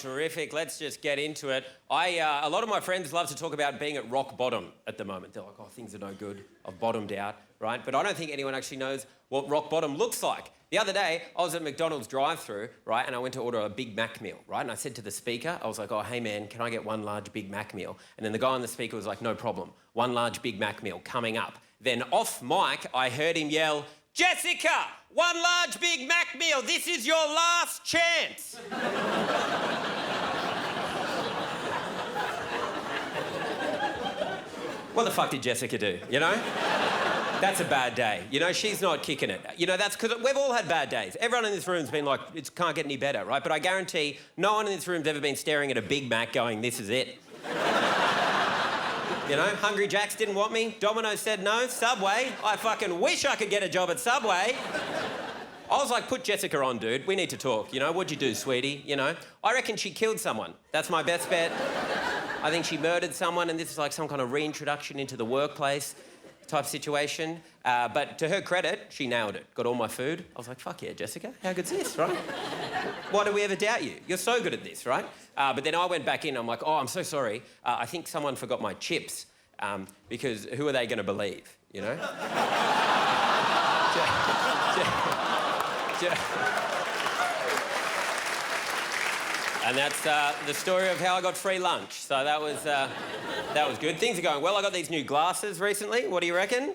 terrific. Let's just get into it. A lot of my friends love to talk about being at rock bottom at the moment. They're like, oh, things are no good. I've bottomed out, right? But I don't think anyone actually knows what rock bottom looks like. The other day, I was at McDonald's drive-thru, right, and I went to order a Big Mac meal, right? And I said to the speaker, I was like, oh, hey, man, can I get one large Big Mac meal? And then the guy on the speaker was like, no problem. One large Big Mac meal coming up. Then off mic, I heard him yell, Jessica, one large Big Mac meal. This is your last chance. What the fuck did Jessica do, you know? That's a bad day. You know, she's not kicking it. You know, that's because we've all had bad days. Everyone in this room's been like, it can't get any better, right? But I guarantee no one in this room's ever been staring at a Big Mac going, this is it. You know, Hungry Jack's didn't want me. Domino's said no. Subway, I fucking wish I could get a job at Subway. I was like, put Jessica on, dude. We need to talk. You know, what'd you do, sweetie? You know, I reckon she killed someone. That's my best bet. I think she murdered someone, and this is like some kind of reintroduction into the workplace type situation. But to her credit, she nailed it. Got all my food. I was like, fuck yeah, Jessica. How good's this, right? Why do we ever doubt you? You're so good at this, right? But then I went back in. I'm like, oh, I'm so sorry. I think someone forgot my chips. Because who are they going to believe, you know? And that's the story of how I got free lunch. So that was good. Things are going well. I got these new glasses recently. What do you reckon?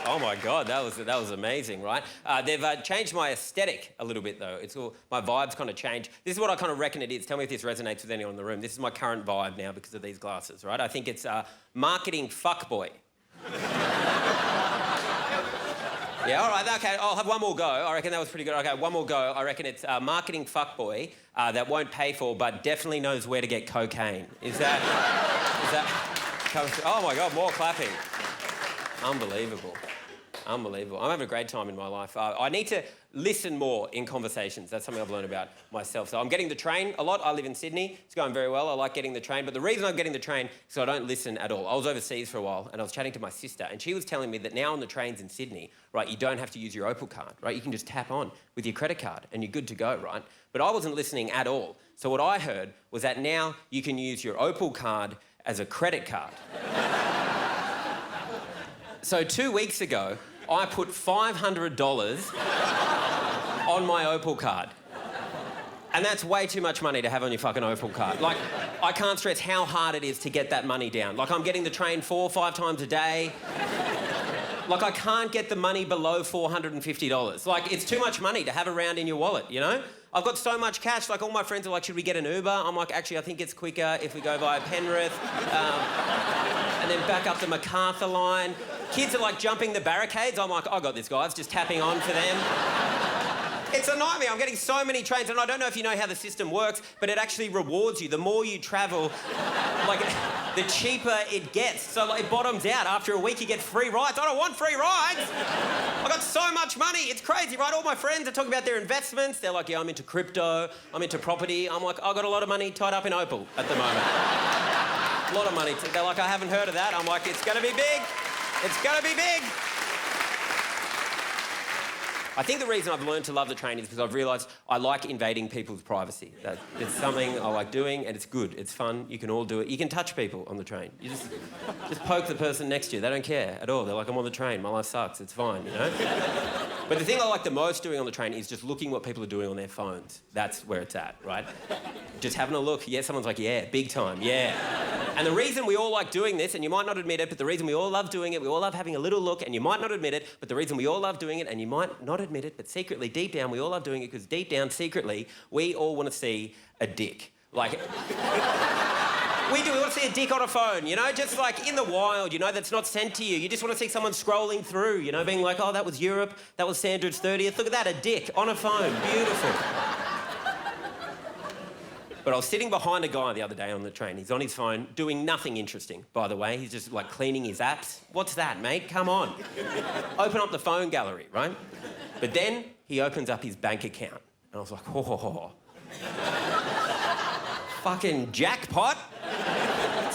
Oh my God, that was amazing, right? They've changed my aesthetic a little bit, though. It's all, my vibe's kind of changed. This is what I kind of reckon it is. Tell me if this resonates with anyone in the room. This is my current vibe now because of these glasses, right? I think it's marketing fuckboy. Yeah, all right, okay, I'll have one more go. I reckon that was pretty good. Okay, one more go. I reckon it's marketing fuckboy that won't pay for but definitely knows where to get cocaine. Is that... Oh my God, more clapping. Unbelievable. Unbelievable. I'm having a great time in my life. I need to listen more in conversations. That's something I've learned about myself. So I'm getting the train a lot. I live in Sydney. It's going very well. I like getting the train. But the reason I'm getting the train is so I don't listen at all. I was overseas for a while and I was chatting to my sister and she was telling me that now on the trains in Sydney, right, you don't have to use your Opal card, right? You can just tap on with your credit card and you're good to go, right? But I wasn't listening at all. So what I heard was that now you can use your Opal card as a credit card. So 2 weeks ago, I put $500 on my Opal card. And that's way too much money to have on your fucking Opal card. Like, I can't stress how hard it is to get that money down. Like, I'm getting the train 4 or 5 times a day. Like, I can't get the money below $450. Like, it's too much money to have around in your wallet, you know? I've got so much cash, like all my friends are like, should we get an Uber? I'm like, actually, I think it's quicker if we go via Penrith. And then back up the MacArthur line. Kids are like jumping the barricades. I'm like, I got this, guys, just tapping on for them. It's a nightmare. I'm getting so many trains, and I don't know if you know how the system works, but it actually rewards you. The more you travel, like, the cheaper it gets. So like, it bottoms out. After a week, you get free rides. I don't want free rides. I've got so much money. It's crazy, right? All my friends are talking about their investments. They're like, yeah, I'm into crypto. I'm into property. I'm like, I've got a lot of money tied up in Opal at the moment. A lot of money. They're like, I haven't heard of that. I'm like, it's going to be big. It's going to be big. I think the reason I've learned to love the train is because I've realised I like invading people's privacy. It's something I like doing, and it's good. It's fun. You can all do it. You can touch people on the train. You just poke the person next to you. They don't care at all. They're like, I'm on the train. My life sucks. It's fine, you know? But the thing I like the most doing on the train is just looking what people are doing on their phones. That's where it's at, right? Just having a look. Yeah, someone's like, yeah, big time, yeah. And the reason we all like doing this, and you might not admit it, but the reason we all love doing it, we all love having a little look, and you might not admit it, but the reason we all love doing it, and you might not admit it, but secretly, deep down, we all love doing it because deep down, secretly, we all want to see a dick. Like, we do. We want to see a dick on a phone, you know? Just like in the wild, you know, that's not sent to you. You just want to see someone scrolling through, you know, being like, oh, that was Europe, that was Sandra's 30th. Look at that, a dick on a phone. Beautiful. But I was sitting behind a guy the other day on the train. He's on his phone, doing nothing interesting, by the way. He's just, like, cleaning his apps. What's that, mate? Come on. Open up the phone gallery, right? But then he opens up his bank account. And I was like, oh. Fucking jackpot.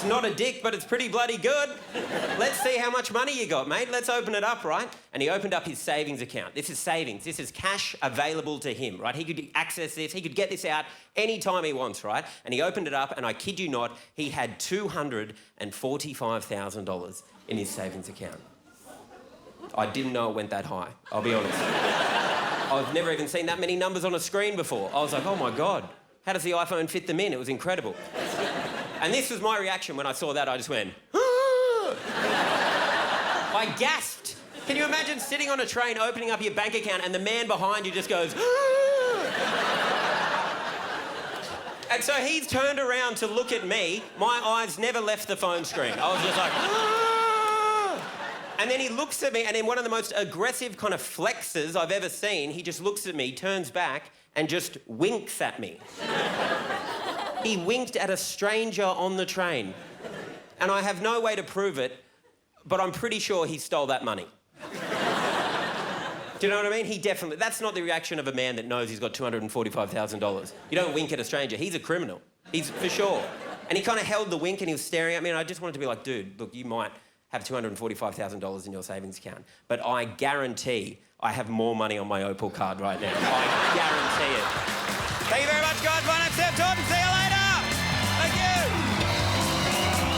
It's not a dick, but it's pretty bloody good. Let's see how much money you got, mate. Let's open it up, right? And he opened up his savings account. This is savings. This is cash available to him, right? He could access this. He could get this out anytime he wants, right? And he opened it up, and I kid you not, he had $245,000 in his savings account. I didn't know it went that high, I'll be honest. I've never even seen that many numbers on a screen before. I was like, oh my God, how does the iPhone fit them in? It was incredible. And this was my reaction when I saw that. I just went, ah! I gasped. Can you imagine sitting on a train, opening up your bank account, and the man behind you just goes, ah! And so he's turned around to look at me. My eyes never left the phone screen. I was just like, ah! And then he looks at me, and in one of the most aggressive kind of flexes I've ever seen, he just looks at me, turns back, and just winks at me. He winked at a stranger on the train. And I have no way to prove it, but I'm pretty sure he stole that money. Do you know what I mean? He definitely... That's not the reaction of a man that knows he's got $245,000. You don't wink at a stranger. He's a criminal. He's for sure. And he kind of held the wink and he was staring at me, and I just wanted to be like, dude, look, you might have $245,000 in your savings account, but I guarantee I have more money on my Opal card right now. I guarantee it. Thank you very much, guys. My name's Taunton. See you later. Thank you.